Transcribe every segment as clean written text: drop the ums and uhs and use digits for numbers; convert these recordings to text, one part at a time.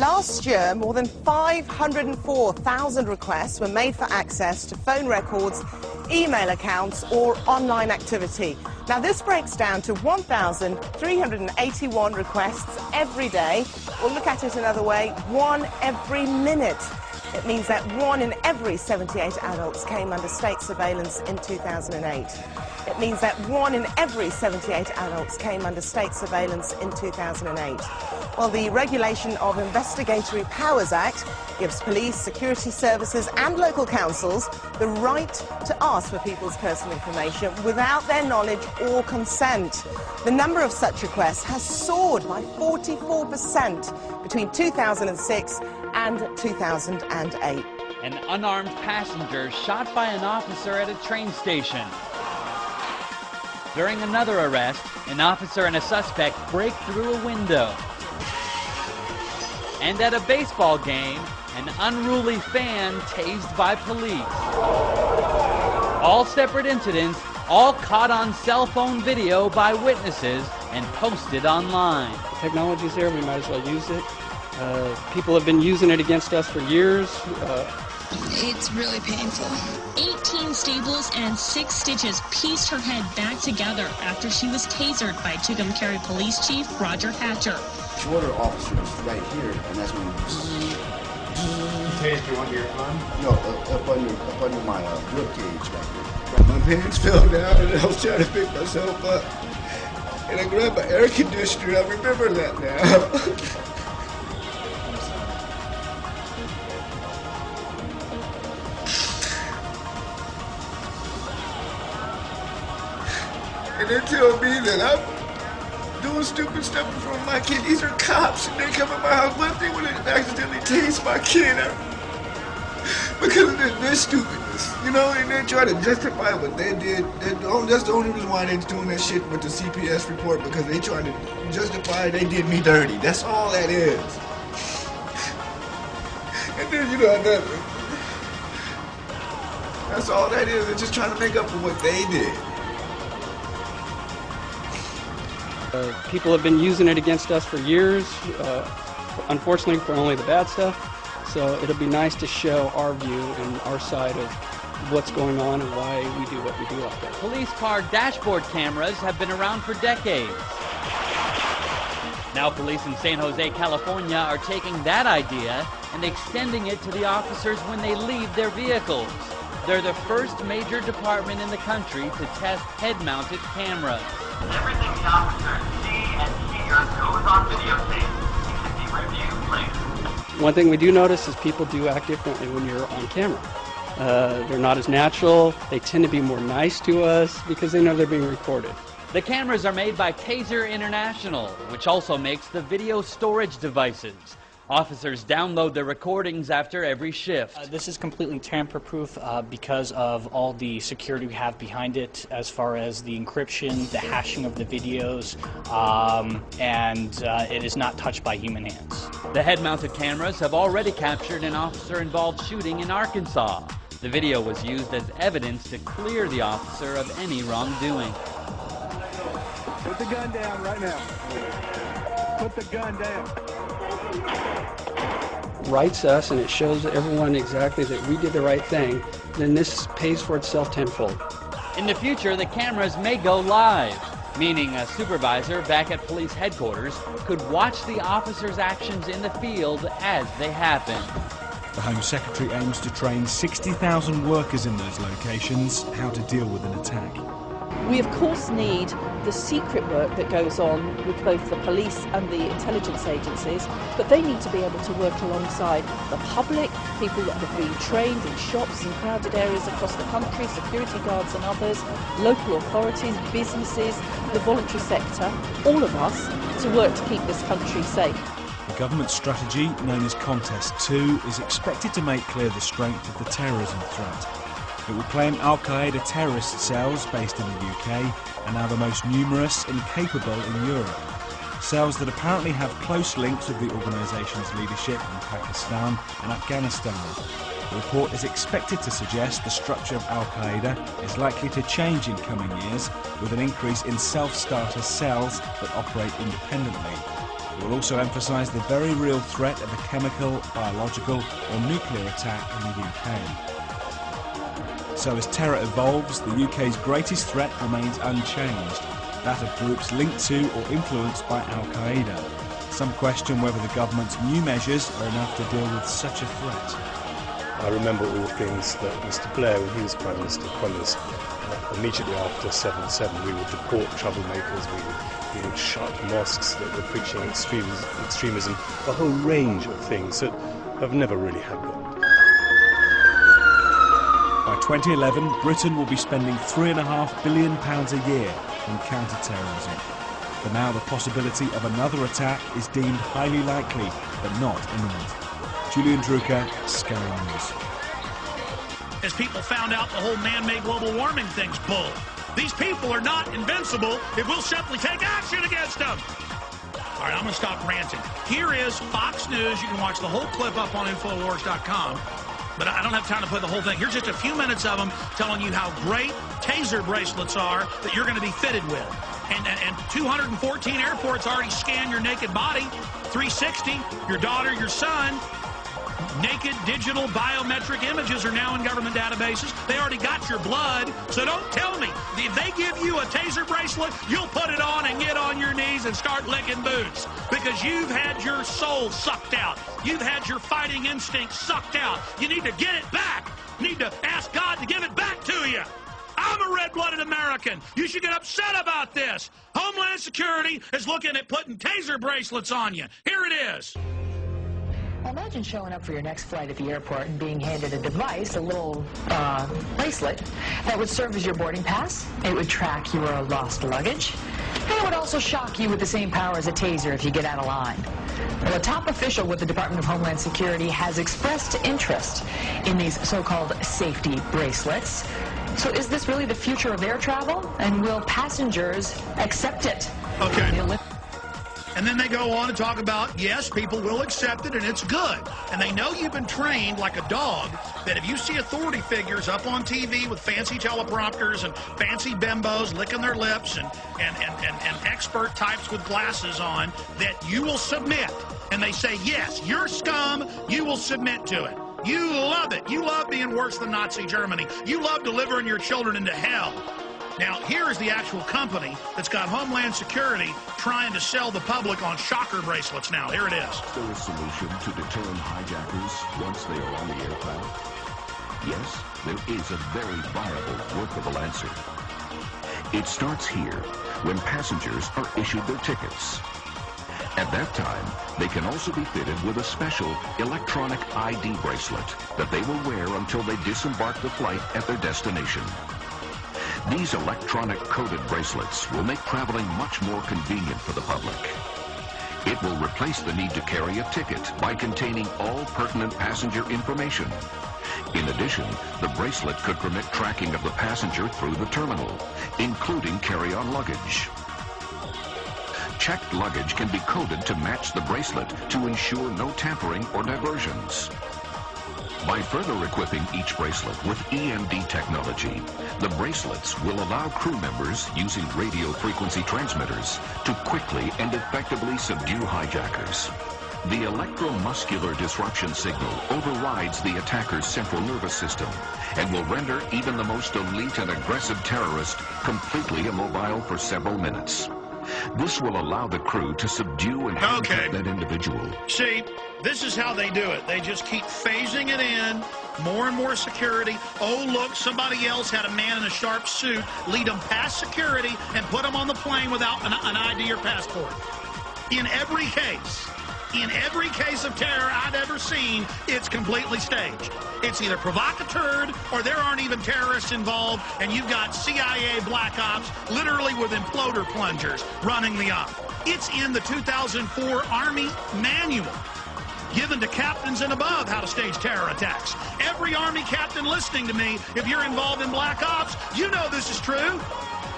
Last year, more than 504,000 requests were made for access to phone records, email accounts or online activity. Now this breaks down to 1,381 requests every day, or look at it another way, one every minute. It means that 1 in every 78 adults came under state surveillance in 2008. It means that 1 in every 78 adults came under state surveillance in 2008. Well, the Regulation of Investigatory Powers Act gives police, security services and local councils the right to ask for people's personal information without their knowledge or consent. The number of such requests has soared by 44% between 2006 and 2008. An unarmed passenger shot by an officer at a train station. During another arrest, an officer and a suspect break through a window. And at a baseball game, an unruly fan tased by police. All separate incidents, all caught on cell phone video by witnesses and posted online. Technology's there, we might as well use it. People have been using it against us for years. It's really painful. 18 staples and 6 stitches pieced her head back together after she was tasered by Tucumcari Police Chief Roger Hatcher. Shorter officers right here, and that's when you tased you under your arm? No, up under my rib cage right there. My pants fell down, and I was trying to pick myself up, and I grabbed my air conditioner. I remember that now. And they tell me that I'm doing stupid stuff in front of my kid. These are cops, and they come in my house. What if they would have accidentally tased my kid because of their stupidness, you know? And they try to justify what they did. That's the only reason why they're doing that shit with the CPS report, because they try to justify they did me dirty. That's all that is. And then, you know, that's all that is. They're just trying to make up for what they did. People have been using it against us for years, unfortunately for only the bad stuff, so it'll be nice to show our view and our side of what's going on and why we do what we do out there. Police car dashboard cameras have been around for decades. Now police in San Jose, California are taking that idea and extending it to the officers when they leave their vehicles. They're the first major department in the country to test head-mounted cameras. Everything the officers see and hear goes on videotape. It can be reviewed later. One thing we do notice is people do act differently when you're on camera. They're not as natural. They tend to be more nice to us because they know they're being recorded. The cameras are made by Taser International, which also makes the video storage devices. Officers download the recordings after every shift. This is completely tamper-proof because of all the security we have behind it, as far as the encryption, the hashing of the videos, and it is not touched by human hands. The head-mounted cameras have already captured an officer-involved shooting in Arkansas. The video was used as evidence to clear the officer of any wrongdoing. Put the gun down right now. Put the gun down. Writes us, and it shows everyone exactly that we did the right thing, then this pays for itself tenfold. In the future, the cameras may go live, meaning a supervisor back at police headquarters could watch the officers' actions in the field as they happen. The Home Secretary aims to train 60,000 workers in those locations how to deal with an attack. We of course need the secret work that goes on with both the police and the intelligence agencies, but they need to be able to work alongside the public, people that have been trained in shops and crowded areas across the country, security guards and others, local authorities, businesses, the voluntary sector, all of us, to work to keep this country safe. The government strategy, known as Contest 2, is expected to make clear the strength of the terrorism threat. It will claim Al-Qaeda terrorist cells based in the UK are now the most numerous and capable in Europe. Cells that apparently have close links with the organisation's leadership in Pakistan and Afghanistan. The report is expected to suggest the structure of Al-Qaeda is likely to change in coming years, with an increase in self-starter cells that operate independently. It will also emphasise the very real threat of a chemical, biological or nuclear attack in the UK. So as terror evolves, the UK's greatest threat remains unchanged, that of groups linked to or influenced by Al-Qaeda. Some question whether the government's new measures are enough to deal with such a threat. I remember all things that Mr. Blair, when he was Prime Minister, promised. Immediately after 7/7, we would deport troublemakers, we would shut mosques that were preaching extremism, a whole range of things that have never really happened. By 2011, Britain will be spending £3.5 billion a year on counter-terrorism. For now, the possibility of another attack is deemed highly likely, but not imminent. Julian Drucker, Sky News. As people found out the whole man-made global warming thing's bull. These people are not invincible if we'll simply take action against them. All right, I'm going to stop ranting. Here is Fox News. You can watch the whole clip up on Infowars.com. But I don't have time to play the whole thing. Here's just a few minutes of them telling you how great taser bracelets are that you're going to be fitted with. And 214 airports already scan your naked body. 360, your daughter, your son. Naked digital biometric images are now in government databases. They already got your blood. So don't tell me, if they give you a taser bracelet, you'll put it on and get on your knees and start licking boots. Because you've had your soul sucked out. You've had your fighting instinct sucked out. You need to get it back. You need to ask God to give it back to you. I'm a red-blooded American. You should get upset about this. Homeland Security is looking at putting taser bracelets on you. Here it is. Imagine showing up for your next flight at the airport and being handed a device, a little bracelet, that would serve as your boarding pass. It would track your lost luggage. And it would also shock you with the same power as a taser if you get out of line. Well, a top official with the Department of Homeland Security has expressed interest in these so-called safety bracelets. So is this really the future of air travel? And will passengers accept it? Okay. And then they go on to talk about, yes, people will accept it, and it's good. And they know you've been trained like a dog, that if you see authority figures up on TV with fancy teleprompters and fancy bimbos licking their lips and expert types with glasses on, that you will submit. And they say, yes, you're scum, you will submit to it. You love it. You love being worse than Nazi Germany. You love delivering your children into hell. Now, here is the actual company that's got Homeland Security trying to sell the public on shocker bracelets now. Here it is. Is there a solution to deterring hijackers once they are on the aircraft? Yes, there is a very viable, workable answer. It starts here, when passengers are issued their tickets. At that time, they can also be fitted with a special electronic ID bracelet that they will wear until they disembark the flight at their destination. These electronic coded bracelets will make traveling much more convenient for the public. It will replace the need to carry a ticket by containing all pertinent passenger information. In addition, the bracelet could permit tracking of the passenger through the terminal, including carry-on luggage. Checked luggage can be coded to match the bracelet to ensure no tampering or diversions. By further equipping each bracelet with EMD technology, the bracelets will allow crew members using radio frequency transmitters to quickly and effectively subdue hijackers. The electromuscular disruption signal overrides the attacker's central nervous system and will render even the most elite and aggressive terrorist completely immobile for several minutes. This will allow the crew to subdue and handcuff that individual. See, this is how they do it. They just keep phasing it in, more and more security. Oh, look, somebody else had a man in a sharp suit lead them past security and put them on the plane without an ID or passport. In every case of terror I've ever seen, it's completely staged. It's either provocateur or there aren't even terrorists involved, and you've got CIA black ops literally with imploder plungers running the op. It's in the 2004 Army manual given to captains and above how to stage terror attacks. Every Army captain listening to me, if you're involved in black ops, you know this is true.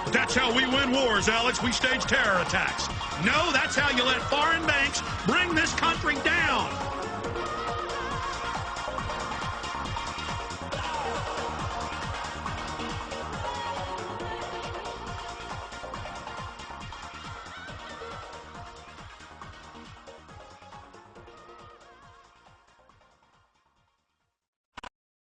But that's how we win wars, Alex. We stage terror attacks. No, that's how you let foreign banks bring this country down.